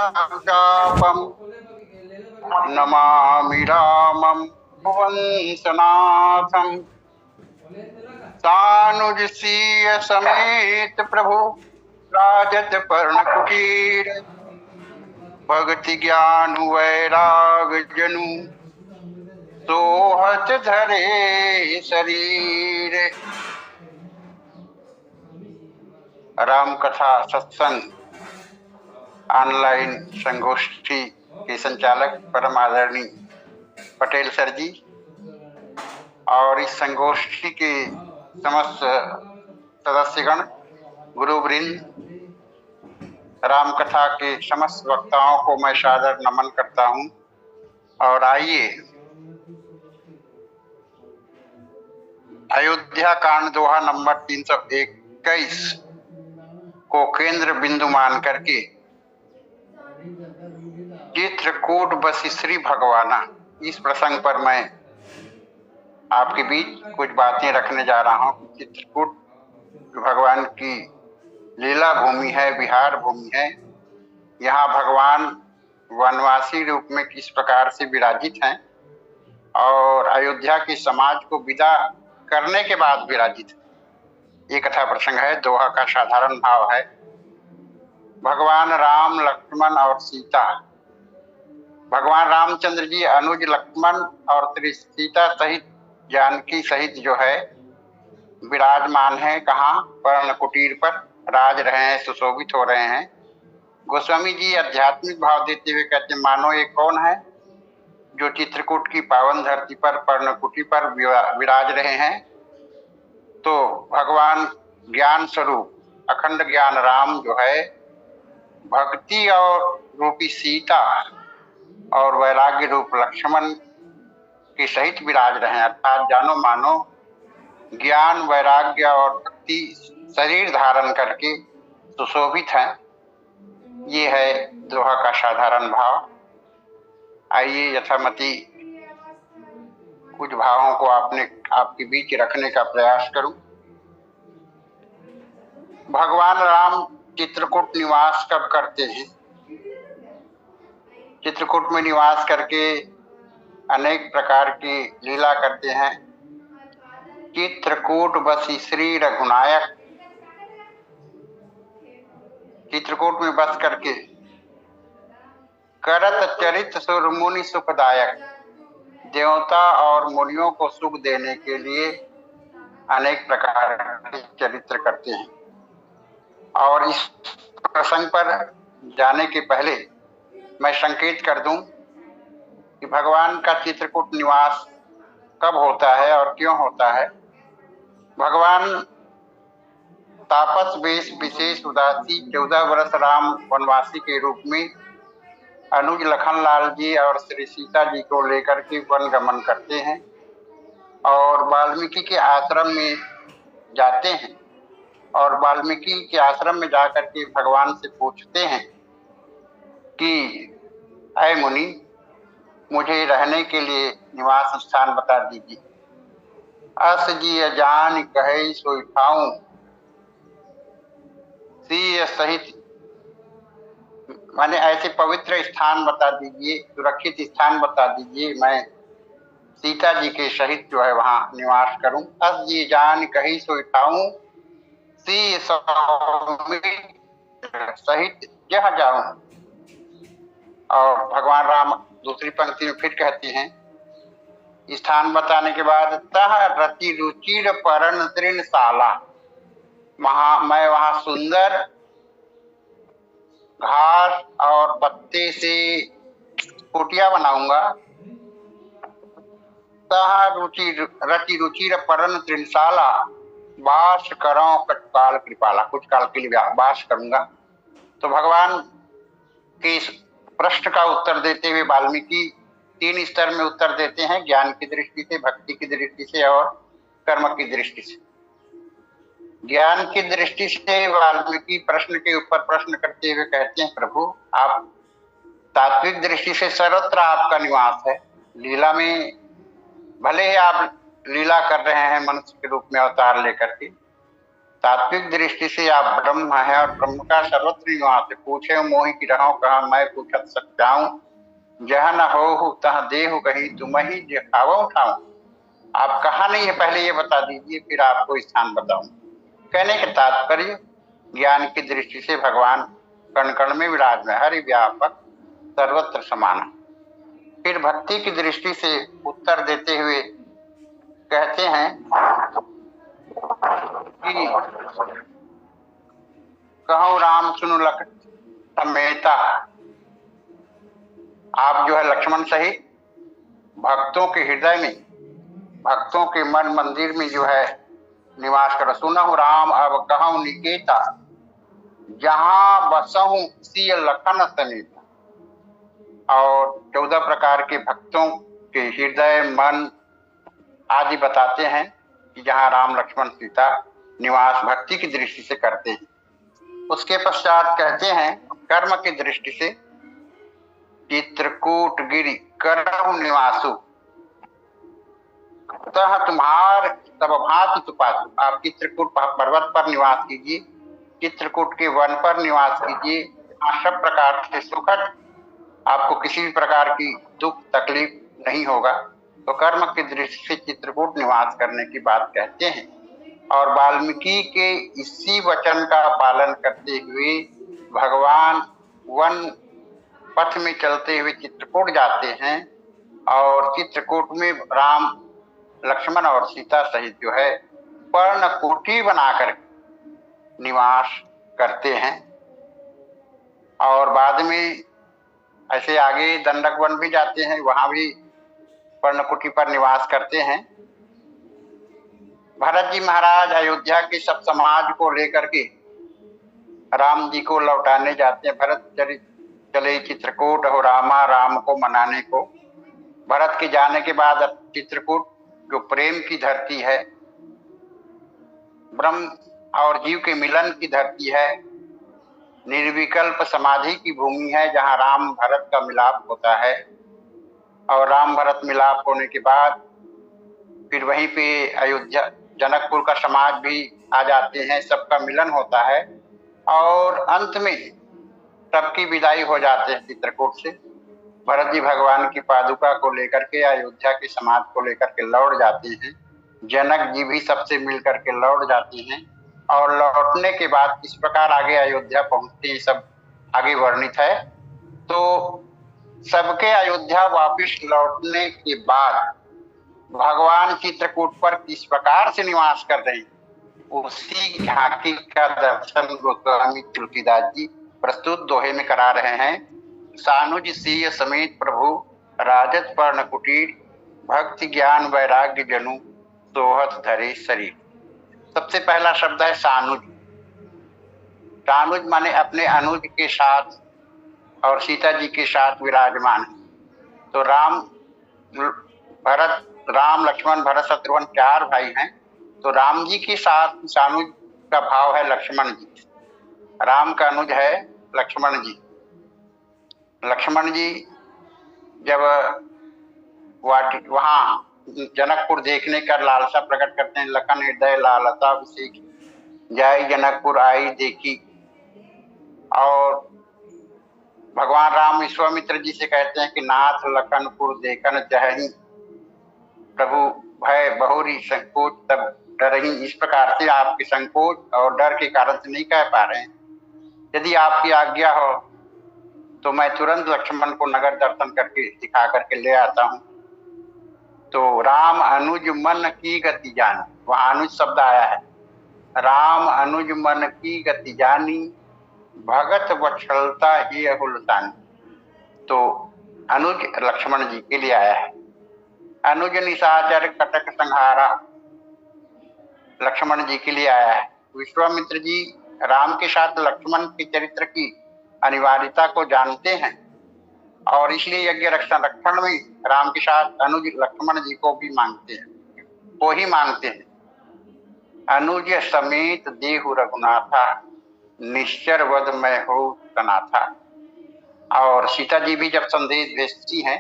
चापम नमामि रामं भुवंसनाथं सानुज सीय समेत प्रभु राजत पर्णकुटीर भक्ति ज्ञान वैराग जनु सोहत धरे शरीर। राम कथा सत्संग ऑनलाइन संगोष्ठी के संचालक परम आदरणीय पटेल सर जी और इस संगोष्ठी के समस्त सदस्यगण, गुरुवृंद, राम कथा के समस्त वक्ताओं को मैं सादर नमन करता हूं। और आइए अयोध्या कांड दोहा नंबर 321 को केंद्र बिंदु मान करके चित्रकूट बसी श्री भगवाना, इस प्रसंग पर मैं आपके बीच कुछ बातें रखने जा रहा हूं। चित्रकूट भगवान की लीला भूमि है, विहार भूमि है। यहाँ भगवान वनवासी रूप में किस प्रकार से विराजित हैं और अयोध्या के समाज को विदा करने के बाद विराजित है, ये कथा प्रसंग है। दोहा का साधारण भाव है। भगवान राम, लक्ष्मण और सीता, भगवान रामचंद्र जी अनुज लक्ष्मण और सीता सहित, जानकी सहित जो है विराजमान है। कहाँ? पर्ण कुटीर पर राज रहे हैं, सुशोभित हो रहे हैं। गोस्वामी जी आध्यात्मिक भाव देते हुए कहते हैं, मानो ये कौन है जो चित्रकूट की पावन धरती पर पर्ण कुटीर पर विराज रहे हैं? तो भगवान ज्ञान स्वरूप अखंड ज्ञान राम जो है, भक्ति और रूपी सीता और वैराग्य रूप लक्ष्मण के सहित विराज रहे हैं। अर्थात जानो मानो ज्ञान, वैराग्य और भक्ति शरीर धारण करके सुशोभित हैं। ये है दोहा का साधारण भाव। आइए यथामति कुछ भावों को आपके बीच रखने का प्रयास करूं। भगवान राम चित्रकूट निवास कब करते हैं? चित्रकूट में निवास करके अनेक प्रकार की लीला करते हैं। चित्रकूट बसी श्री रघुनायक, चित्रकूट में बस करके करत चरित सुर मुनि सुखदायक, देवता और मुनियों को सुख देने के लिए अनेक प्रकार के चरित्र करते हैं। और इस प्रसंग पर जाने के पहले मैं संकेत कर दूं कि भगवान का चित्रकूट निवास कब होता है और क्यों होता है। भगवान तापस वेश विशेष उदासी 14 वर्ष राम वनवासी के रूप में अनुज लखन लाल जी और श्री सीता जी को लेकर के वन गमन करते हैं और वाल्मीकि के आश्रम में जाते हैं। और वाल्मीकि के आश्रम में जाकर के भगवान से पूछते हैं कि ऐ मुनि, मुझे रहने के लिए निवास स्थान बता दीजिए। अस जी जान कहे सोई ठाऊं, सीय सहित, माने ऐसे पवित्र स्थान बता दीजिए, सुरक्षित स्थान बता दीजिए, मैं सीता जी के सहित जो है वहां निवास करूं। अस जी जान कही सोई ठाऊं, सीय सहित यह जाऊं। और भगवान राम दूसरी पंक्ति में फिर कहते हैं, स्थान बताने के बाद, तह रति रुचिर परन तृणशाला, मैं वहां सुंदर घास और पत्ते से कुटिया बनाऊंगा। तह रति रुचिर परन तृणशाला, वास करो कटकाल कृपाला, कुछ काल के लिए वास करूंगा। तो भगवान के इस प्रश्न का उत्तर देते हुए वाल्मीकि 3 स्तर में उत्तर देते हैं, ज्ञान की दृष्टि से, भक्ति की दृष्टि से और कर्म की दृष्टि से। ज्ञान की दृष्टि से वाल्मीकि प्रश्न के ऊपर प्रश्न करते हुए कहते हैं, प्रभु आप तात्विक दृष्टि से सर्वत्र आपका निवास है। लीला में भले ही आप लीला कर रहे हैं मनुष्य के रूप में अवतार लेकर के, तात्विक दृष्टि से आप ब्रह्म है और ब्रह्म का सर्वत्र निवास है। पूछे मोहि की रहो कहा मैं पूछत सत्याऊं, जह न हो तह देहु कही तुम ही दिखाओ उठाऊं। आप कहा नहीं है पहले ये बता दीजिए, फिर आपको स्थान बताऊं। कहने का तात्पर्य ज्ञान की दृष्टि से भगवान कण कण में विराजमान, हरि व्यापक सर्वत्र समान। फिर भक्ति की दृष्टि से उत्तर देते हुए कहते हैं कि कहो राम सुनु लख समेता। आप जो है लक्ष्मण सहित भक्तों के हृदय में, भक्तों के मन मंदिर में जो है निवास करो। सुनहु राम अब कहूं निकेता, जहां बसहूं सिय लखन समेता। और 14 प्रकार के भक्तों के हृदय मन आदि बताते हैं कि जहां राम लक्ष्मण सीता निवास भक्ति की दृष्टि से करते हैं। उसके पश्चात कहते हैं कर्म की दृष्टि से चित्रकूट गिरि करहु निवासु, तह तुम्हार तब भांति तुपासु। आप चित्रकूट पर्वत पर निवास कीजिए, चित्रकूट के वन पर निवास कीजिए, सब प्रकार से सुखद, आपको किसी भी प्रकार की दुख तकलीफ नहीं होगा। तो कर्म की दृष्टि से चित्रकूट निवास करने की बात कहते हैं। और वाल्मीकि के इसी वचन का पालन करते हुए भगवान वन पथ में चलते हुए चित्रकूट जाते हैं और चित्रकूट में राम लक्ष्मण और सीता सहित जो है पर्णकुटी बनाकर निवास करते हैं। और बाद में ऐसे आगे दंडक वन भी जाते हैं, वहां भी पर्णकुटी पर निवास करते हैं। भरत जी महाराज अयोध्या के सब समाज को लेकर के राम जी को लौटाने जाते हैं। भरत चले चित्रकूट और रामा राम को मनाने को। भरत के जाने के बाद चित्रकूट जो प्रेम की धरती है, ब्रह्म और जीव के मिलन की धरती है, निर्विकल्प समाधि की भूमि है, जहां राम भरत का मिलाप होता है। और राम भरत मिलाप होने के बाद फिर वहीं पे अयोध्या जनकपुर का समाज भी आ जाते हैं, सबका मिलन होता है और अंत में सबकी विदाई हो जाते हैं चित्रकूट से। भरत जी भगवान की पादुका को लेकर के अयोध्या के समाज को लेकर के लौट जाते हैं। जनक जी भी सबसे मिल करके लौट जाते हैं और लौटने के बाद किस प्रकार आगे अयोध्या पहुंचते हैं सब आगे वर्णित है। तो सबके अयोध्या वापिस लौटने के बाद भगवान चित्रकूट पर किस प्रकार से निवास कर रहे हैं, उसी झांकी का दर्शन गोस्वामी तुलसीदास जी प्रस्तुत दोहे में करा रहे हैं। सानुज सीय समेत प्रभु राजत पर्ण कुटीर, भक्ति ज्ञान वैराग्य जनु सोहत धरे शरीर। सबसे पहला शब्द है सानुज। सानुज माने अपने अनुज के साथ और सीता जी के साथ विराजमान है। तो राम लक्ष्मण भरत शत्रुघ्न 4 भाई हैं। तो राम जी के साथ सानुज का भाव है लक्ष्मण जी, राम का अनुज है लक्ष्मण जी। लक्ष्मण जी जब वहां जनकपुर देखने का लालसा प्रकट करते हैं, लखन हृदय लालसा अभिषेक जय जनकपुर आई देखी। और भगवान राम विश्वामित्र जी से कहते हैं कि नाथ लखनपुर देखन चाही, प्रभु भय बहुरी संकोच तब डरही। इस प्रकार से आपके संकोच और डर के कारण से नहीं कह पा रहे हैं। यदि आपकी आज्ञा हो तो मैं तुरंत लक्ष्मण को नगर दर्शन करके दिखा करके ले आता हूँ। तो राम अनुज मन की गति जानी, वहां अनुज शब्द आया है। राम अनुज मन की गति जानी, भगत वत्सलता ही अहुलतानी। तो अनुज लक्ष्मण जी के लिए आया है। अनुज निशाचर कटक संहारा लक्ष्मण जी के लिए आया है। विश्वामित्र जी राम के साथ लक्ष्मण के चरित्र की अनिवार्यता को जानते हैं और इसलिए यज्ञ रक्षण में राम के साथ अनुज लक्ष्मण जी को भी मांगते हैं, वो ही मांगते हैं। अनुज समेत देहु रघुनाथा, निश्चर वध में हो तनाथा। और सीता जी भी जब संदेश भेजती हैं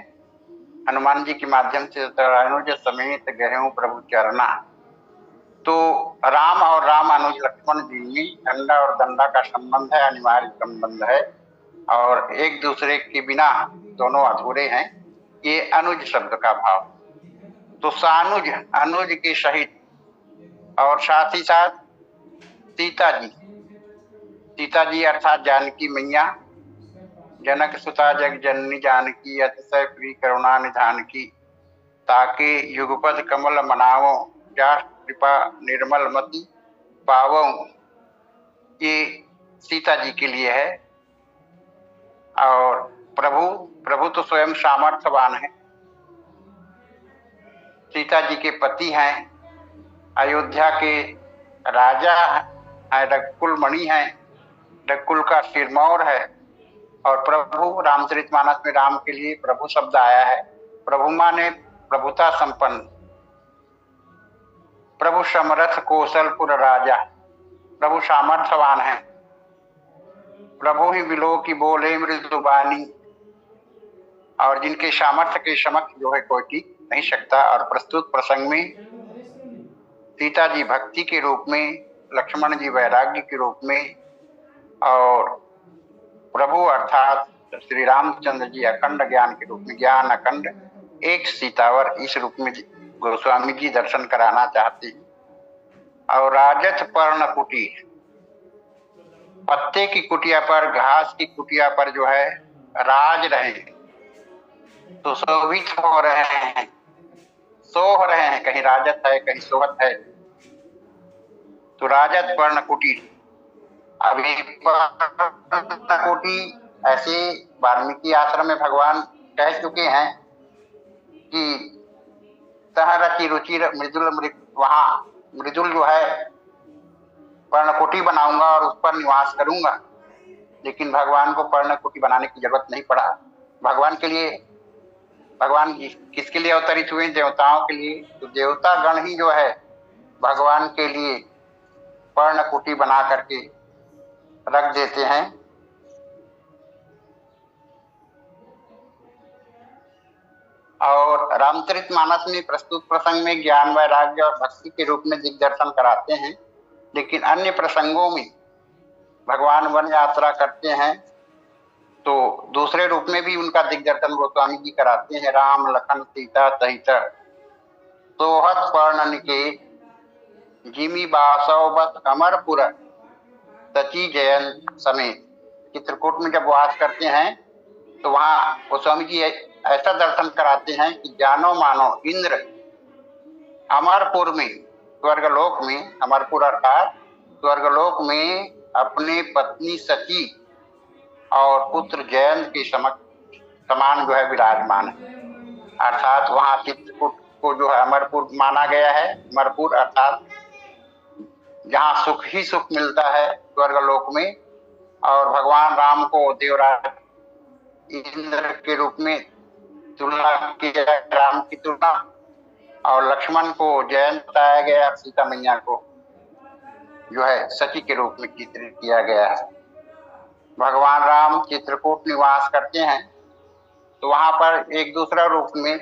हनुमान जी के माध्यम से, तो अनुज समेत गहेऊ प्रभु चरना। तो राम और राम अनुज लक्ष्मण जी में अंडा और दंडा का संबंध है, अनिवार्य संबंध है, और एक दूसरे के बिना दोनों अधूरे हैं। ये अनुज शब्द का भाव। तो सानुज, अनुज के सहित, और साथ ही साथ सीता जी, सीता जी अर्थात जानकी मैया, जनक सुता जग जननी जानकी, अतिशय प्रिय करुणा निधान की, ताके युगपद कमल मनावो, जा कृपा निर्मल मति पावो। ये सीता जी के लिए है। और प्रभु तो स्वयं सामर्थ्यवान है, सीता जी के पति हैं, अयोध्या के राजा है, रघुकुल मणि है, रघुकुल का सिरमौर है। और प्रभु रामचरितमानस में राम के लिए प्रभु शब्द आया है। प्रभु माने प्रभुता संपन्न, प्रभु समरथ कौशलपुर राजा, प्रभु सामर्थ्यवान है, प्रभु ही बिलो की बोले मृदुबानी, और जिनके सामर्थ्य के समक्ष जो है कोई टिक नहीं सकता। और प्रस्तुत प्रसंग में सीता जी भक्ति के रूप में, लक्ष्मण जी वैराग्य के रूप में, और प्रभु अर्थात श्री रामचंद्र जी अखंड ज्ञान के रूप में, ज्ञान अखंड एक सीतावर, इस रूप में गोस्वामी जी दर्शन कराना चाहते हैं। और राजथ पर्ण कुटी, पत्ते की कुटिया पर, घास की कुटिया पर जो है राज रहे, तो शोभित हो रहे हैं, सोह रहे हैं, कहीं राजत है कहीं सोहत है। तो राजत पर्ण कुटी, अभी कुटी ऐसे वाल्मीकि आश्रम में भगवान कह चुके हैं कि तह रचि रुचि मृदुल, वहां मृदुल जो है पर्णकुटी बनाऊंगा और उस पर निवास करूंगा। लेकिन भगवान को पर्णकुटी बनाने की जरूरत नहीं पड़ा। भगवान के लिए, भगवान किसके लिए अवतरित हुए? देवताओं के लिए। तो देवता गण ही जो है भगवान के लिए पर्णकुटी बना करके रख देते हैं। और रामचरितमानस में प्रस्तुत प्रसंग में ज्ञान वैराग्य और भक्ति के रूप में दिग्दर्शन कराते हैं। लेकिन अन्य प्रसंगों में भगवान वन यात्रा करते हैं तो दूसरे रूप में भी उनका दिग्दर्शन गोस्वामी जी कराते हैं। राम लखन सीता सहित सोहत पर्ण निकेत, जिमी बासव बस अमरपुर सची जयंत समेत। चित्रकूट में जब वास करते हैं तो वहां गोस्वामी जी ऐसा दर्शन कराते हैं कि जानो मानो इंद्र अमरपुर में, स्वर्गलोक में, अमरपुर अर्थात स्वर्गलोक में अपने पत्नी सची और पुत्र जयंत के समान जो है विराजमान है। अर्थात वहां चित्रकूट को जो है अमरपुर माना गया है। अमरपुर अर्थात जहाँ सुख ही सुख मिलता है स्वर्गलोक में। और भगवान राम को देवराज इंद्र के रूप में तुलना किया, राम की तुलना, और लक्ष्मण को जयंत बताया गया, सीता मैया को जो है सची के रूप में चित्रित किया गया है। भगवान राम चित्रकूट निवास करते हैं तो वहां पर एक दूसरा रूप में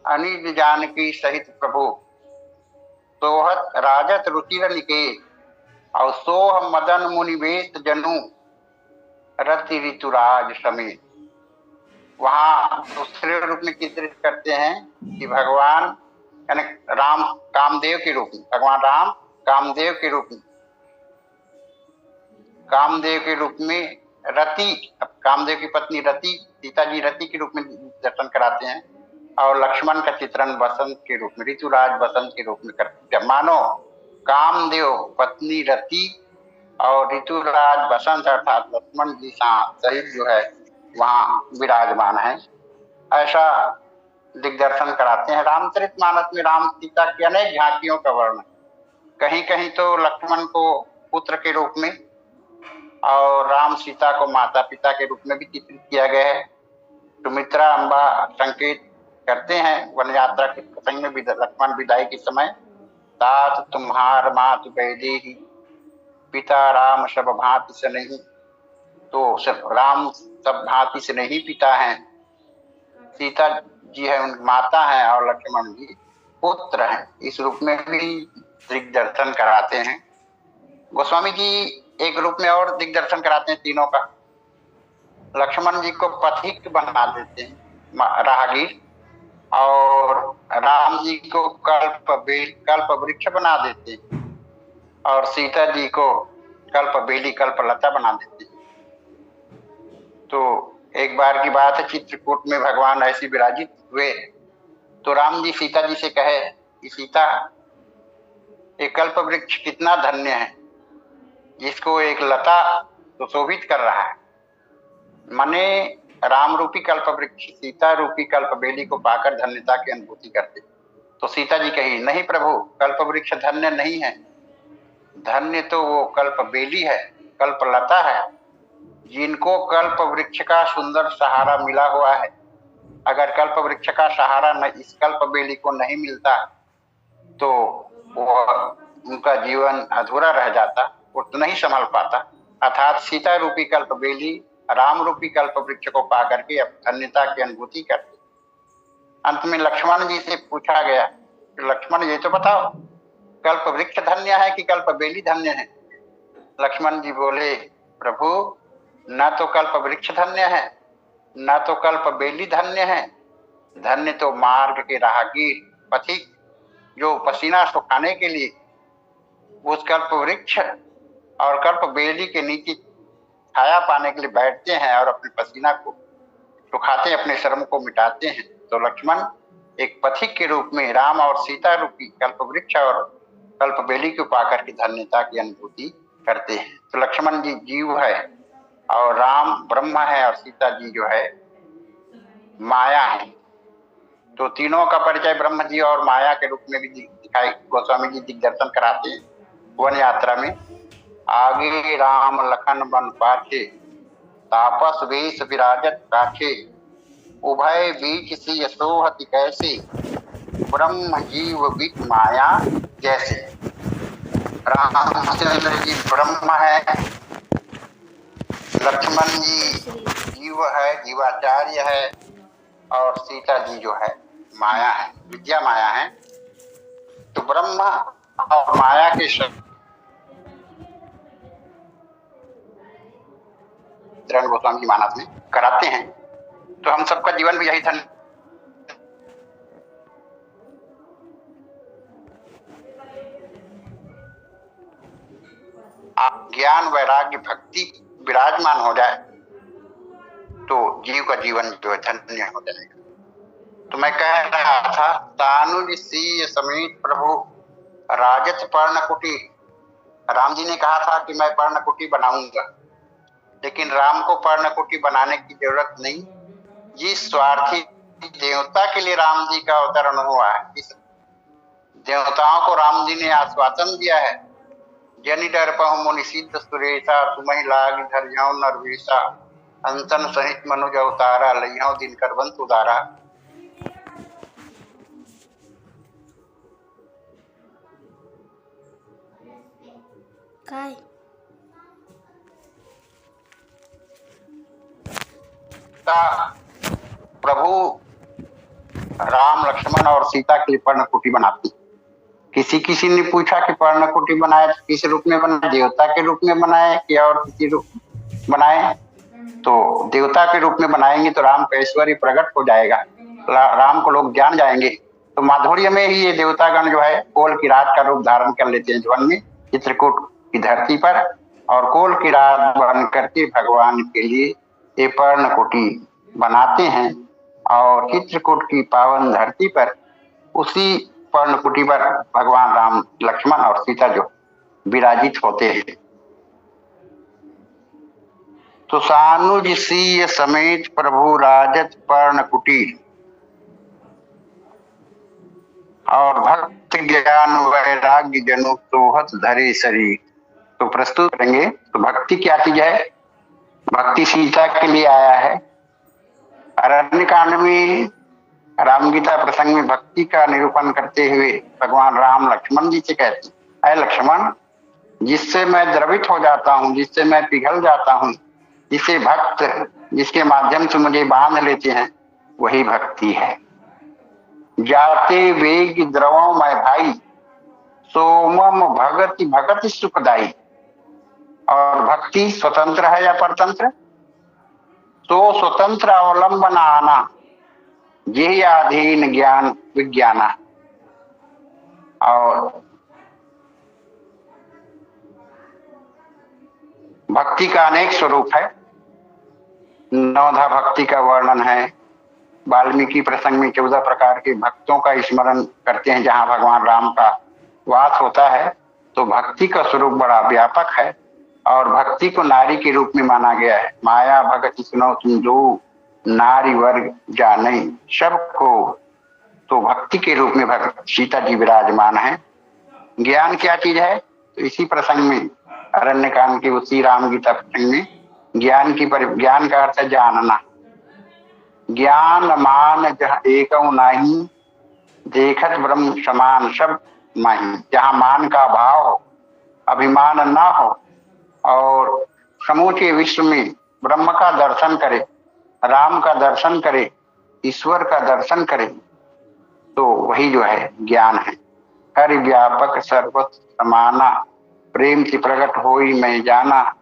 अनिज जानकी सहित प्रभु सोहत राजत रुचिर निकेत, और सोह मदन मुनिवेश जनु रति ऋतुराज समेत। वहां दूसरे रूप में चित्रित करते हैं कि भगवान यानी राम कामदेव के रूप में, भगवान राम कामदेव के रूप में, कामदेव के रूप में रति, कामदेव की पत्नी रति, सीता जी रति के रूप में दर्शन कराते हैं। और लक्ष्मण का चित्रण बसंत के रूप में, ऋतुराज बसंत के रूप में करते हैं। मानो कामदेव पत्नी रति और ऋतुराज बसंत अर्थात लक्ष्मण जी सहित जो है वहां विराजमान है, ऐसा दिग्दर्शन कराते हैं। रामचरितमानस में राम सीता की अनेक झांकियों का वर्णन, कहीं कहीं तो लक्ष्मण को पुत्र के रूप में और राम सीता को माता पिता के रूप में भी चित्रित किया गया है। सुमित्रा अम्बा संकेत करते हैं वन यात्रा के प्रसंग में, लक्ष्मण विदाई के समय, तात तुम्हार मात वैदेही, पिता राम सब भांति से नहीं। तो सब राम सब भांति से नहीं पिता हैं, सीता जी है उनकी माता हैं और लक्ष्मण जी पुत्र हैं, इस रूप में भी दिग्दर्शन कराते हैं। गोस्वामी जी एक रूप में और दिग्दर्शन कराते हैं तीनों का। लक्ष्मण जी को पथिक बना देते हैं, राहगीर, और राम जी को कल्प वृक्ष बना देते हैं, और सीता जी को कल्प बेली कल्प लता बना देते हैं। तो एक बार की बात है, चित्रकूट में भगवान ऐसे विराजित हुए तो राम जी सीता जी से कहे कि सीता, एक कल्प वृक्ष कितना धन्य है, जिसको एक लता सुशोभित कर रहा है। माने राम रूपी कल्प वृक्ष सीता रूपी कल्प बेली को पाकर धन्यता की अनुभूति करते। तो सीता जी कही, नहीं प्रभु, कल्प वृक्ष धन्य नहीं है, धन्य तो वो कल्प बेली है, कल्प लता है, जिनको कल्प वृक्ष का सुंदर सहारा मिला हुआ है। अगर कल्प वृक्ष का सहारा न इस कल्प बेली को नहीं मिलता तो वो उनका जीवन अधूरा रह जाता, वो तो नहीं संभल पाता। अर्थात सीता रूपी कल्प बेली राम रूपी कल्प वृक्ष को पा करके धन्यता की अनुभूति करते। अंत में लक्ष्मण जी से पूछा गया, लक्ष्मण ये तो बताओ, कल्प वृक्ष धन्य है कि कल्प बेली धन्य है? लक्ष्मण जी बोले, प्रभु, न तो कल्प वृक्ष धन्य है, न तो कल्प बेली धन्य है, धन्य तो मार्ग के राहगीर पथिक जो पसीना सुखाने के लिए उस कल्प वृक्ष और कल्प बेली के नीचे छाया पाने के लिए बैठते हैं और अपने पसीना को सुखाते, अपने श्रम को मिटाते हैं। तो लक्ष्मण एक पथिक के रूप में राम और सीता रूपी कल्प वृक्ष और कल्प बेली को पाकर की धन्यता की अनुभूति करते हैं। तो लक्ष्मण जी जीव है और राम ब्रह्म है और सीता जी जो है माया है। तो तीनों का परिचय ब्रह्म जी और माया के रूप में भी दिखाई गोस्वामी जी दिग्दर्शन कराते हैं वन यात्रा में। आगे राम लखन बन पाछे, तापस वेश विराजत काछे, उभय बीच सी सोहति कैसे, ब्रह्म जीव बीच माया जैसे। रामचंद्र जी ब्रह्म है, लक्ष्मण जी जीव है, जीवाचार्य है, और सीता जी जो है माया है, विद्या माया है। तो ब्रह्म और माया के गोस्वामी जी मानस में कराते हैं। तो हम सबका जीवन भी यही धन ज्ञान वैराग्य भक्ति विराजमान हो जाए तो जीव का जीवन जो है धन्य हो जाएगा। तो मैं कह रहा था, तानुज सीय समेत प्रभु राजत पर्णकुटी। राम जी ने कहा था कि मैं पर्णकुटी बनाऊंगा, लेकिन राम को पर्णकुटी बनाने की जरूरत नहीं। जिस स्वार्थी देवता के लिए राम जी का अवतरण हुआ है, इस देवताओं को राम जी ने आश्वासन दिया है, जनि डर पहु मुनि सिद्ध सुरेशा, तुम्हें लाग धरियो नरवेशा, अंसन सहित मनुज अवतारा, लइहो दिन करवंत उदारा। काय प्रभु राम लक्ष्मण और सीता के लिए पर्णकुटी बनाती। किसी ने पूछा कि पर्णकुटी बनाए किस रूप में बनाए, देवता के रूप में बनाए या और किसी रूप बनाए? तो देवता के रूप में बनाएंगे तो राम का ऐश्वर्य प्रकट हो जाएगा, राम को लोग जान जाएंगे। तो माधुर्य में ही ये देवतागण जो है कोल की रात का रूप धारण कर लेते हैं जीवन में चित्रकूट की धरती पर, और कोल की रात बन करके भगवान के लिए ये पर्णकुटी बनाते हैं। और चित्रकूट की पावन धरती पर उसी पर्णकुटी पर भगवान राम लक्ष्मण और सीता जो विराजित होते हैं। तो सानुज सीय समेत प्रभु राजत पर्णकुटी, और भक्त ज्ञान वैराग्य जनु सोहत धरे शरीर। तो प्रस्तुत करेंगे। तो भक्ति क्या चीज है? भक्ति सीता के लिए आया है। अरण्य कांड में राम गीता प्रसंग में भक्ति का निरूपण करते हुए भगवान राम लक्ष्मण जी से कहते हैं, ऐ लक्ष्मण, जिससे मैं द्रवित हो जाता हूँ, जिससे मैं पिघल जाता हूँ, जिसे भक्त जिसके माध्यम से मुझे बांध लेते हैं, वही भक्ति है। जाते वेग द्रवों में भाई, सोमम भगति भगति सुखदाई। और भक्ति स्वतंत्र है या परतंत्र? तो स्वतंत्र अवलंबन आना, यही अधीन ज्ञान विज्ञाना। और भक्ति का अनेक स्वरूप है। नवधा भक्ति का वर्णन है। वाल्मीकि प्रसंग में 14 प्रकार के भक्तों का स्मरण करते हैं जहां भगवान राम का वास होता है। तो भक्ति का स्वरूप बड़ा व्यापक है और भक्ति को नारी के रूप में माना गया है। माया भगति सुनो तुम जो नारी वर्ग जाने सबको। तो भक्ति के रूप में भगत सीता जी विराजमान है। ज्ञान क्या चीज है? तो इसी प्रसंग में अरण्यकांड के उसी राम गीता प्रसंग में ज्ञान का अर्थ है जानना। ज्ञान मान जहाँ एक नहीं, देखत ब्रह्म समान सब माही। जहाँ मान का भाव हो, अभिमान न हो और समूचे विश्व में ब्रह्म का दर्शन करे, राम का दर्शन करे, ईश्वर का दर्शन करे, तो वही जो है ज्ञान है। हरि व्यापक सर्वत्र समाना, प्रेम से प्रकट होई मैं जाना।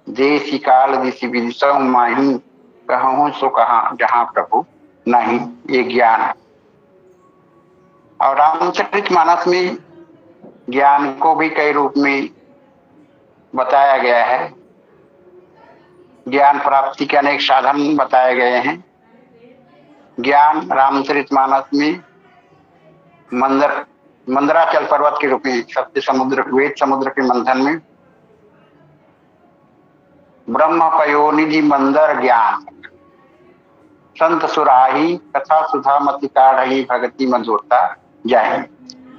देशी काल दिशि विदिशौ माही, कहूँ सो कहा जहाँ प्रभु नहीं। ये ज्ञान है। और रामचरितमानस में ज्ञान को भी कई रूप में बताया गया है। ज्ञान प्राप्ति के अनेक साधन बताए गए हैं। ज्ञान रामचरितमानस में मंदराचल पर्वत के रूप में सत्य समुद्र वेद समुद्र के मंथन में ब्रह्म पयोनिधि मंदर ज्ञान संत सुराही कथा सुधा मति काढ़ी भगति मधुरता जाहि।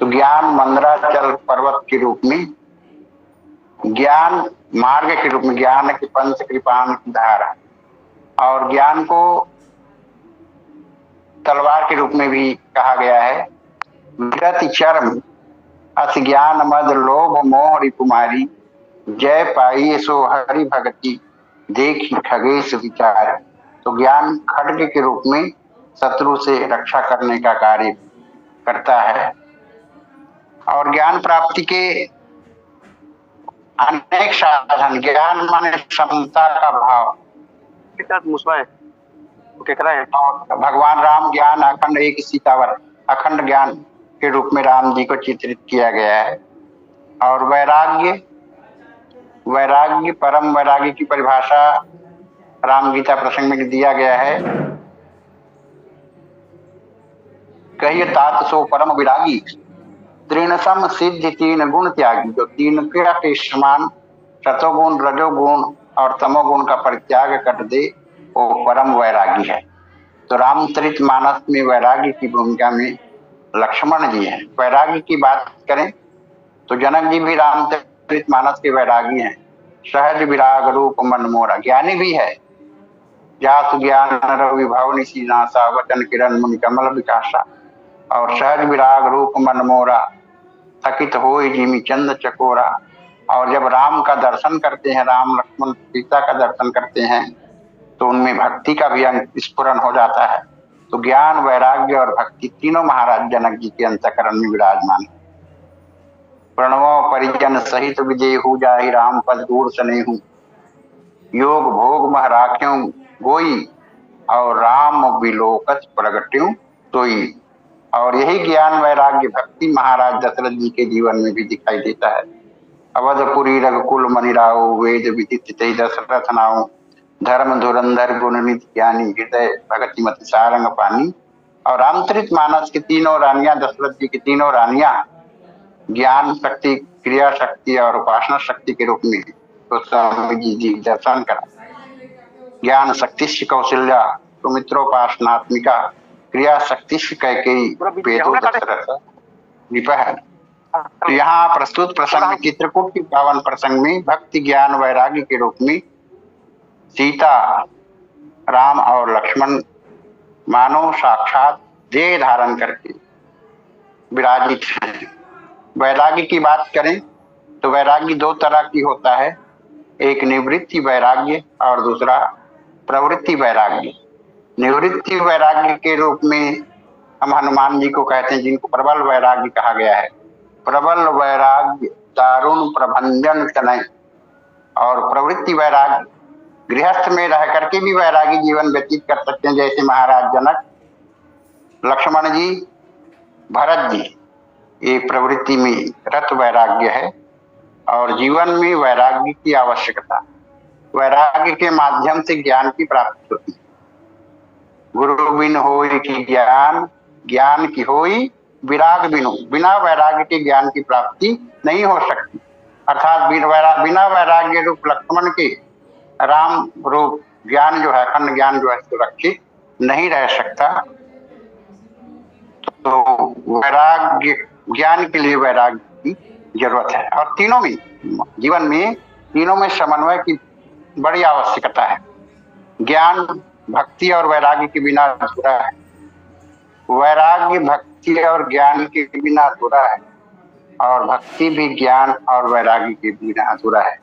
तो ज्ञान मंदराचल पर्वत के रूप में, ज्ञान मार्ग के रूप में, ज्ञान के पंच कृपान की धारा। और ज्ञान को तलवार के रूप में भी कहा गया है। विरति चर्म अस ज्ञान मद लोभ मोह रिपुमारी, जय पाई सो हरि भगति देखी खगेश विचार। तो ज्ञान खड्ग के रूप में शत्रु से रक्षा करने का कार्य करता है। और ज्ञान प्राप्ति के अनेक साधन। ज्ञान माने क्षमता का भाव। और भगवान राम ज्ञान अखंड एक सीतावर अखंड ज्ञान के रूप में राम जी को चित्रित किया गया है। और वैराग्य परम वैराग्य की परिभाषा राम गीता प्रसंग में दिया गया है। कहिए तात सो परम विरागी, तीन सम सिद्धि तीन गुण त्यागी। जो तीन क्रिया के समान सतोगुण रजोगुण और तमोगुण का परित्याग कर दे वो परम वैरागी है। तो रामचरितमानस में वैराग्य की भूमिका में लक्ष्मण जी हैं। वैराग्य की बात करें तो जनक जी भी रामचरितमानस के वैरागी हैं। सहज विराग रूप मन मोरा, ज्ञानी भी है। जात ज्ञान रवि भाव निशी नासा, वचन किरण मुनि कमल विकासा। और सहज विराग रूप मन मोरा, थकित होए जिमी चंद चकोरा। और जब राम का दर्शन करते हैं, राम लक्ष्मण सीता का दर्शन करते हैं, तो उनमें भक्ति का भी स्फुरन हो जाता है। तो ज्ञान वैराग्य और भक्ति तीनों महाराज जनक जी के अंतःकरण में विराजमान है। प्रणवो परिजन सहित विदेहु, जाहि राम पद दूर सनेहु। योग भोग मह राख्यों गोई, और राम विलोकत प्रगट्यों तोई। और यही ज्ञान वैराग्य भक्ति महाराज दशरथ जी के जीवन में भी दिखाई देता है। अवधपुरी रघुकुल मनिराओ, वेद विदित तहि दशरथ नाओ। धर्म धुरंधर गुण निधि ज्ञानी, हृदय भगति मति सारंग पानी। और रामचरितमानस की तीनों रानियां, दशरथ जी की तीनों रानियां ज्ञान शक्ति, क्रिया शक्ति और उपासना शक्ति के रूप में गोस्वामी जी दर्शन करा। ज्ञान शक्ति कौशल्या, सुमित्रोपासनात्मिका, क्रिया शक्ति कैकेयी, वेदो दशरथ विपह। तो यहाँ प्रस्तुत प्रसंग में, चित्रकूट के पावन प्रसंग में भक्ति ज्ञान वैराग्य के रूप में सीता, राम और लक्ष्मण मानव साक्षात देह धारण करके विराजित हैं। वैराग्य की बात करें तो वैराग्य दो तरह की होता है। एक निवृत्ति वैराग्य और दूसरा प्रवृत्ति वैराग्य। निवृत्ति वैराग्य के रूप में हम हनुमान जी को कहते हैं, जिनको प्रबल वैराग्य कहा गया है। प्रबल वैराग्य दारुण प्रभंजन तनय, और प्रवृत्ति वैराग्य, गृहस्थ में रह करके भी वैरागी जीवन व्यतीत कर सकते हैं, जैसे महाराज जनक, लक्ष्मण जी, भरत जी। ये प्रवृत्ति में रत वैराग्य है और जीवन में वैराग्य की आवश्यकता। वैराग्य के माध्यम से ज्ञान की प्राप्ति होती है। गुरु बिन होय की ज्ञान, ज्ञान की होई विराग बिनु, बिना वैराग्य के ज्ञान की प्राप्ति नहीं हो सकती। अर्थात बिना वैराग्य रूप लक्ष्मण के राम रूप ज्ञान जो है, अखंड ज्ञान जो है, सुरक्षित नहीं रह सकता। तो वैराग्य, ज्ञान के लिए वैराग्य की जरूरत है। और तीनों में, जीवन में तीनों में समन्वय की बड़ी आवश्यकता है। ज्ञान भक्ति और वैराग्य के बिना अधूरा है। वैराग्य भक्ति और ज्ञान के बिना अधूरा है, और भक्ति भी ज्ञान और वैराग्य के बिना अधूरा है।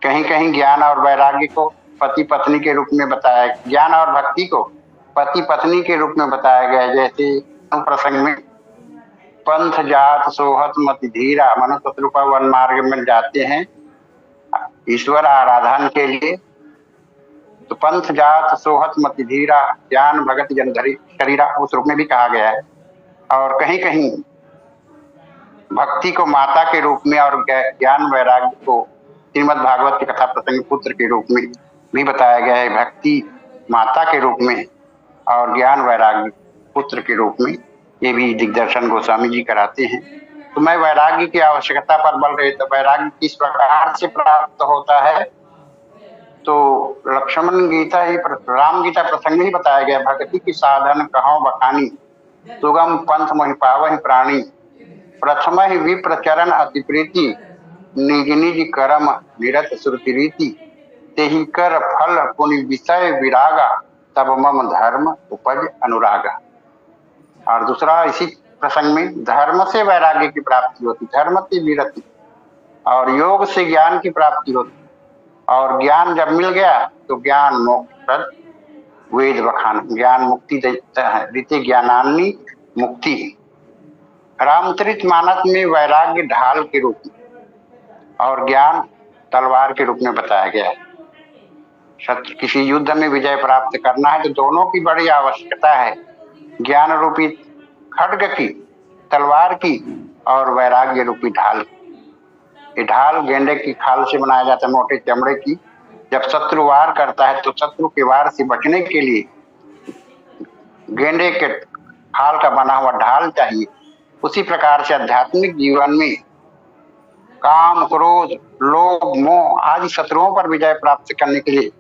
कहीं कहीं ज्ञान और वैराग्य को पति पत्नी के रूप में बताया, ज्ञान और भक्ति को पति पत्नी के रूप में बताया गया है। जैसे प्रसंग में पंथ जात सोहत मति धीरा, मनुष्य शत्रुपा वन मार्ग में जाते हैं ईश्वर आराधन के लिए, तो पंथ जात सोहत मति धीरा, ज्ञान भगत जनधरी शरीरा, उस रूप में भी कहा गया है। और कहीं कहीं भक्ति को माता के रूप में और ज्ञान वैराग्य को श्रीमद् भागवत की कथा प्रसंग पुत्र के रूप में भी बताया गया है। भक्ति माता के रूप में और ज्ञान वैराग्य पुत्र के रूप में, ये भी दिग्दर्शन गोस्वामी जी कराते हैं। तो मैं वैराग्य की आवश्यकता पर बल रहे, तो वैराग्य किस प्रकार से प्राप्त होता है, तो लक्ष्मण गीता ही, राम गीता प्रसंग ही बताया गया। भक्ति की साधन कहो बखानी, सुगम पंथ मोहि पावहि प्राणी, प्रथम ही विप्र चरण अति प्रीति, निज निज कर्म निरत श्रुति रीति, तेहि कर फल पुनि विषय विरागा, तब मम धर्म उपज अनुरागा। और दूसरा इसी प्रसंग में, धर्म से वैराग्य की प्राप्ति होती, धर्म से विरति, और योग से ज्ञान की प्राप्ति होती। और ज्ञान जब मिल गया तो ज्ञान मोक्ष वेद बखान, ज्ञान मुक्ति देता है, रीते ज्ञानान्नी मुक्ति। रामचरित मानस में वैराग्य ढाल के रूप में और ज्ञान तलवार के रूप में बताया गया है। शत्रु किसी युद्ध में विजय प्राप्त करना है तो दोनों की बड़ी आवश्यकता है, ज्ञान रूपी खड्ग की, तलवार की, और वैराग्य रूपी ढाल। ये ढाल गेंडे की खाल से बनाया जाता है, मोटे चमड़े की। जब शत्रु वार करता है तो शत्रु के वार से बचने के लिए गेंडे के खाल का बना हुआ ढाल चाहिए। उसी प्रकार से आध्यात्मिक जीवन में काम, क्रोध, लोभ, मोह आदि शत्रुओं पर विजय प्राप्त करने के लिए,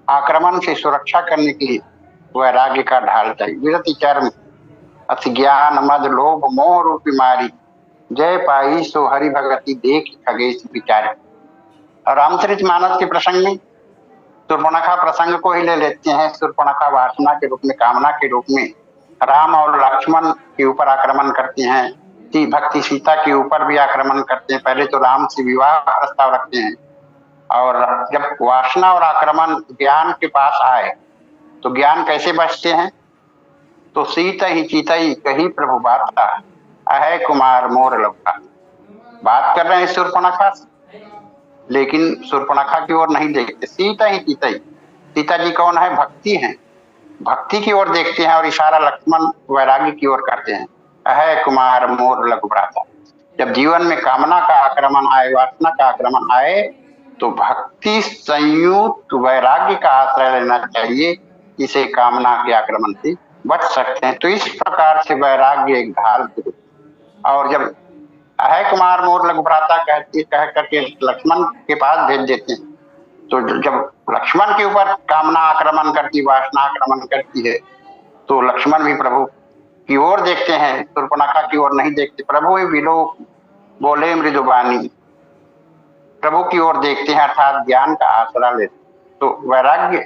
आक्रमण से सुरक्षा करने के लिए वैराग्य का ढाल चाहिए। विरति चर्म अति ज्ञान मद लोभ मोह रूपी मारी, जय पाई सो हरि भगति देख खगेश विचारे। और रामचरित मानस के प्रसंग में शूर्पणखा प्रसंग को ही ले लेते हैं। शूर्पणखा वासना के रूप में, कामना के रूप में राम और लक्ष्मण के ऊपर आक्रमण करते हैं, भक्ति सीता के ऊपर भी आक्रमण करते हैं। पहले तो राम से विवाह प्रस्ताव रखते हैं, और जब वासना और आक्रमण ज्ञान के पास आए तो ज्ञान कैसे बचते हैं, तो सीता ही चीता ही कही प्रभु बात अहे कुमार मोर लौका। बात कर रहे हैं शूर्पणखा से, लेकिन शूर्पणखा की ओर नहीं देखते, सीता ही चीता ही। सीता जी कौन है, भक्ति है, भक्ति की ओर देखते हैं, और इशारा लक्ष्मण वैराग्य की ओर करते हैं, अहे कुमार मोर लघु भ्राता। जब जीवन में कामना का आक्रमण आए, वासना का आक्रमण आए, तो भक्ति संयुक्त वैराग्य का आश्रय लेना चाहिए, जिसे कामना के आक्रमण से बच सकते हैं। तो इस प्रकार से वैराग्य एक ढाल के रूप। और जब अहे कुमार मोर लघु भ्राता कह करके लक्ष्मण के पास भेज देते हैं, तो जब लक्ष्मण के ऊपर कामना आक्रमण करती, वासना आक्रमण करती है, तो लक्ष्मण भी प्रभु की ओर देखते हैं, शूर्पणखा की ओर नहीं देखते। प्रभु ही विलो बोले मृदुबानी, प्रभु की ओर देखते हैं, अर्थात ज्ञान का आसरा लेते। तो वैराग्य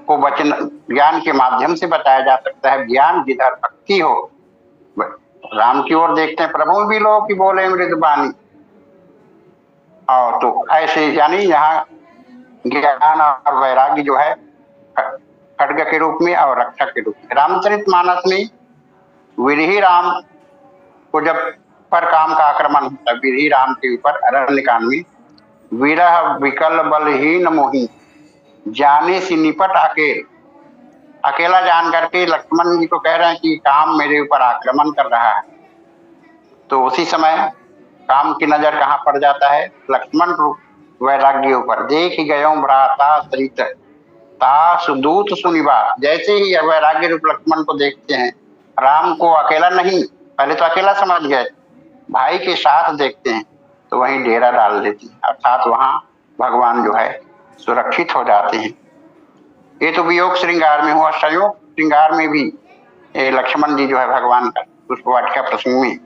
को वचन ज्ञान के माध्यम से बताया जा सकता है। ज्ञान जिधर भक्ति हो, राम की ओर देखते हैं, प्रभु भी लोग की बोले मृदुबानी। और तो ऐसे यानी यहाँ ज्ञान और वैराग्य जो है खड्ग के रूप में और रक्षक के रूप में। रामचरित मानस में विरही राम को जब पर काम का आक्रमण होता है, विरही राम के ऊपर अरण्यकांड में, विरह विकल बलहीन मोही जाने से निपट अकेल, अकेला जान करके लक्ष्मण जी को कह रहे हैं कि काम मेरे ऊपर आक्रमण कर रहा है। तो उसी समय काम की नजर कहाँ पड़ जाता है? लक्ष्मण रूप वैराग्य ऊपर। देख गयो भ्राता सहित तासु दूत सुनिबा। जैसे ही वैराग्य रूप लक्ष्मण को देखते हैं, राम को अकेला नहीं, पहले तो अकेला समझ गए, भाई के साथ देखते हैं तो वहीं डेरा डाल देते हैं, अर्थात वहां भगवान जो है सुरक्षित हो जाते हैं। ये तो वियोग श्रृंगार में हुआ। संयोग श्रृंगार में भी लक्ष्मण जी जो है भगवान का पुष्पवाटिका प्रसंग में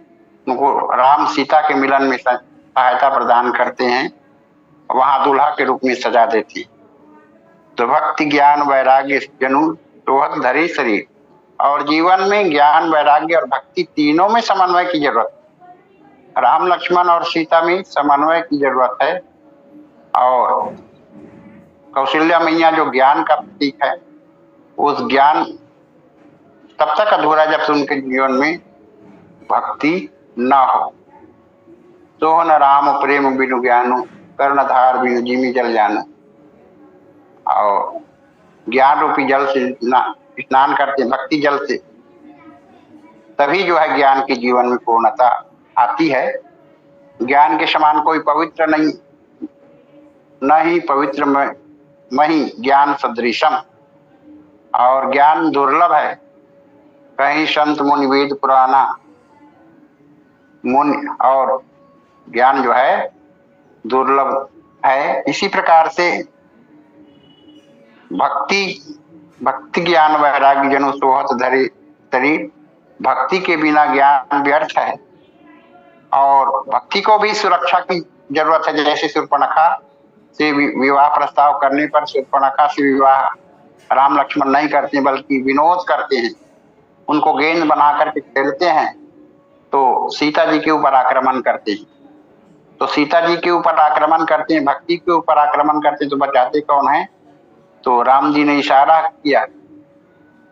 उनको राम सीता के मिलन में सहायता प्रदान करते हैं, वहां दूल्हा के रूप में सजा देती है। तो भक्ति ज्ञान वैराग्य जनु सोहत धरी शरीर, और जीवन में ज्ञान वैराग्य और भक्ति तीनों में समन्वय की जरूरत है। राम लक्ष्मण और सीता में समन्वय की जरूरत है। और कौशल्या मैया जो ज्ञान का प्रतीक है, उस ज्ञान तब तक अधूरा जब उनके जीवन में भक्ति न हो। सोहन राम प्रेम बिनु ज्ञानु कर्णधार बिनु जिमी जल जानु। और ज्ञान रूपी जल से स्नान करते, भक्ति जल से, तभी जो है ज्ञान के जीवन में पूर्णता आती है। ज्ञान के समान कोई पवित्र नहीं, न ही पवित्र में ही ज्ञान सदृशम। और ज्ञान दुर्लभ है, कहीं संत मुनि वेद पुराना मुनि, और ज्ञान जो है दुर्लभ है। इसी प्रकार से भक्ति ज्ञान वैराग्य जनु सोहत धरे शरीर, भक्ति के बिना ज्ञान व्यर्थ है। और भक्ति को भी सुरक्षा की जरूरत है। जैसे शूर्पणखा से विवाह प्रस्ताव करने पर शूर्पणखा से विवाह राम लक्ष्मण नहीं करते बल्कि विनोद करते हैं, उनको गेंद बना करके खेलते हैं, तो सीता जी के ऊपर आक्रमण करते हैं। तो सीता जी के ऊपर आक्रमण करते हैं, भक्ति के ऊपर आक्रमण करते हैं, तो बचाते कौन है? तो राम जी ने इशारा किया,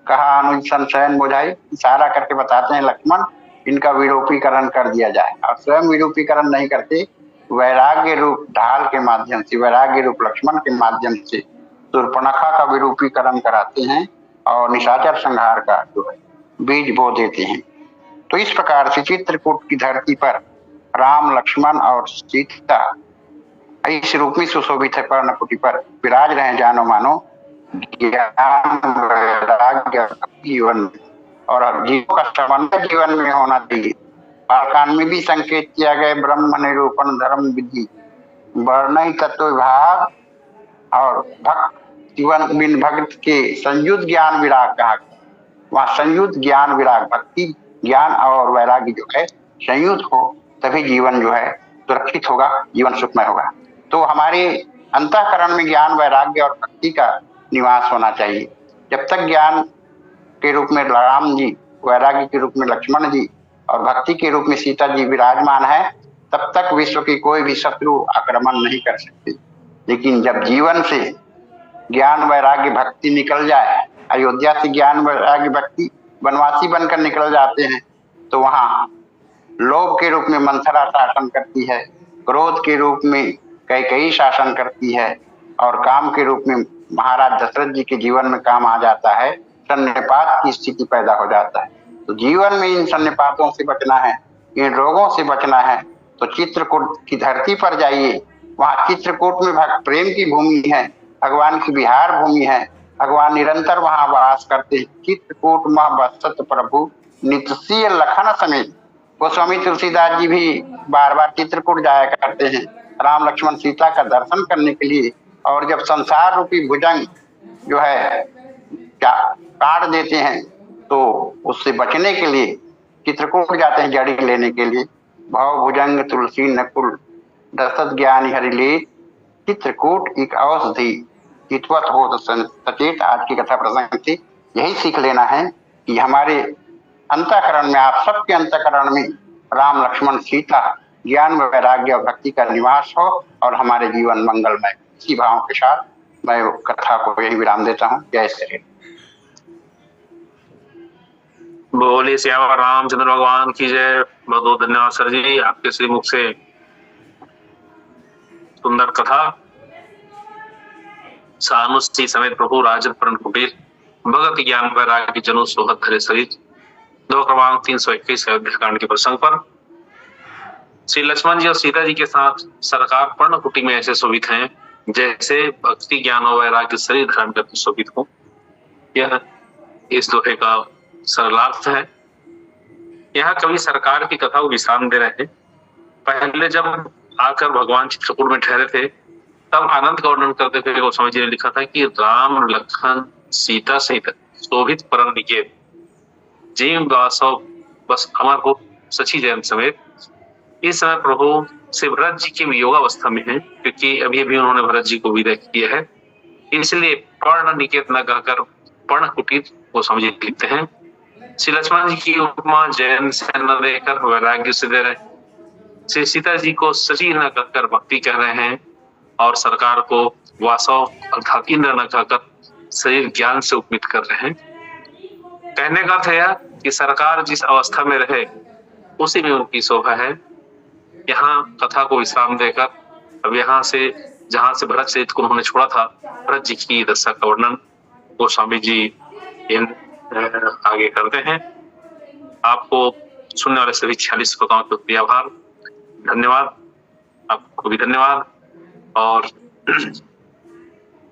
कहा अनुज संशयन बुझाई, इशारा करके बताते हैं लक्ष्मण इनका विरूपीकरण कर दिया जाए। और स्वयं विरूपीकरण नहीं करते, वैराग्य रूप ढाल के माध्यम से, वैराग्य रूप लक्ष्मण के माध्यम से शूर्पणखा का विरूपीकरण कराते हैं और निशाचर संहार का जो है बीज बो देते हैं। तो इस प्रकार से चित्रकूट की धरती पर राम लक्ष्मण और सीता इस रूप में सुशोभित है, पर्णकुटी पर विराज रहे जानो मानो ज्ञान वैराग्य जीवन, और जीवों का समन्वय जीवन में होना चाहिए। बालकांड में भी संकेत किया गया, ब्रह्म निरूपण धर्म विधि वर्ण तत्व विभाग, और भक्त जीवन बिन भक्त के संयुक्त ज्ञान विराग कहा। वहाँ संयुक्त ज्ञान विराग, भक्ति ज्ञान और वैराग्य जो है संयुक्त हो, तभी जीवन जो है सुरक्षित होगा, जीवन सुखमय होगा। तो हमारे अंतःकरण में ज्ञान वैराग्य और भक्ति का निवास होना चाहिए। जब तक ज्ञान के रूप में राम जी, वैराग्य के रूप में लक्ष्मण जी और भक्ति के रूप में सीता जी विराजमान है, तब तक विश्व की कोई भी शत्रु आक्रमण नहीं कर सकते। लेकिन जब जीवन से ज्ञान वैराग्य भक्ति निकल जाए, अयोध्या से ज्ञान वैराग्य भक्ति वनवासी बनकर निकल जाते हैं, तो वहां लोभ के रूप में मंथरा शासन करती है, क्रोध के रूप में कैकेयी शासन करती है, और काम के रूप में महाराज दशरथ जी के जीवन में काम आ जाता है, सन्निपात की स्थिति पैदा हो जाता है। तो जीवन में इन सन्निपातों से बचना है, इन रोगों से बचना है, तो चित्रकूट की धरती पर जाइए। वहाँ चित्रकूट में प्रेम की भूमि है, भगवान की विहार भूमि है, भगवान निरंतर वहाँ वास करते हैं। चित्रकूट मह बसत प्रभु नित्य लखन समेत। गोस्वामी तुलसीदास जी भी बार बार चित्रकूट जाया करते हैं राम लक्ष्मण सीता का दर्शन करने के लिए। और जब संसार रूपी भुजंग जो है काट देते हैं, तो उससे बचने के लिए चित्रकूट जाते हैं जड़ी लेने के लिए। भव भुजंग तुलसी नकुल दशरथ ज्ञान हरिले चित्रकूट एक औषधि चितवत हो तो सचेत। आज की कथा प्रसंग से यही सीख लेना है कि हमारे अंतःकरण में, आप सबके अंतःकरण में राम लक्ष्मण सीता ज्ञान वैराग्य और भक्ति का निवास हो और हमारे जीवन मंगलमय। इसी भाव के साथ मैं कथा को यही विराम देता हूँ। जय श्री राम। बोले श्यामा रामचंद्र भगवान की जय। बहुत बहुत धन्यवाद सर जी, आपके श्रीमुख से सुंदर कथा। सानुश्री समेत प्रभु राजन परण कुटीर, भगत ज्ञान वैराग्य जनु सोहत धरे शरीर। 2 क्रमांक 321 अयोध्या कांड के प्रसंग पर श्री लक्ष्मण जी और सीता जी के साथ सरकार पर्ण कुटी में ऐसे शोभित हैं जैसे भक्ति ज्ञान और वैराग्य शरीर धारण करके शोभित हो। यह इस दोहे का सरलार्थ है। यहाँ कवि सरकार की कथा को विश्राम दे रहे हैं। पहले जब आकर भगवान चित्रकूट में ठहरे थे तब आनंद का वर्णन करते हुए गोस्वामी जी ने लिखा था कि राम लखन सीता सहित शोभित परम निकेत जीव वासव बस अमर हो सची जयंत समेत। इस समय प्रभु से भरत जी की वियोगावस्था में है, क्योंकि अभी अभी उन्होंने भरत जी को विदा किया है, इसलिए पर्ण निकेत न कहकर पर्ण कुटीर गोस्वामी जी लिखते हैं। श्री लक्ष्मण जी की उपमा जैन से न देकर वैराग्य से दे रहे हैं, श्री सीता जी को सची न कहकर भक्ति कह रहे हैं, और सरकार को वासव अर्थात इंद्र न कहकर शरीर ज्ञान से उपमित कर रहे हैं। कहने का अर्थ है कि सरकार जिस अवस्था में रहे उसी में उनकी शोभा है। यहाँ कथा को विश्राम देकर अब यहाँ से जहां से भरत चरित को उन्होंने छोड़ा था, भरत जी की दशा का वर्णन गोस्वामी जी आगे करते हैं। आपको सुनने वाले सभी 46 श्रोताओं का प्रति आभार, धन्यवाद। आपको भी धन्यवाद। और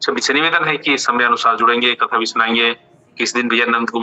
सभी से निवेदन है कि समय अनुसार जुड़ेंगे, कथा भी सुनाएंगे। किस दिन विजय नंद कुमार